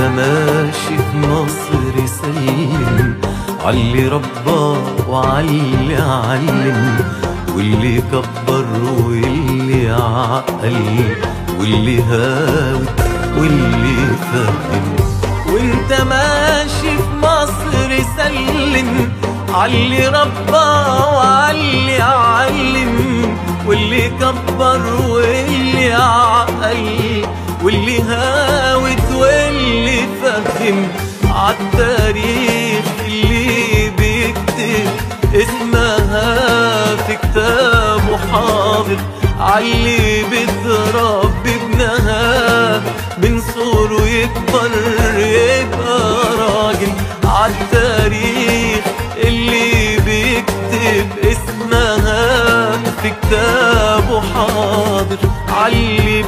ماشي في مصر سلم عاللي ربى وعاللي علم، واللي كبر واللي عقل، واللي هاوت واللي فهم. وانت ماشي في مصر سلم عاللي ربى وعاللي علم، واللي كبر واللي عقل، واللي هاوت واللي فهم. عالتاريخ اللي بيكتب اسمها في كتابه حاضر، عاللي بتربي ابنها من صغره يكبر يبقى راجل. عالتاريخ اللي بيكتب اسمها في كتابه حاضر، عاللي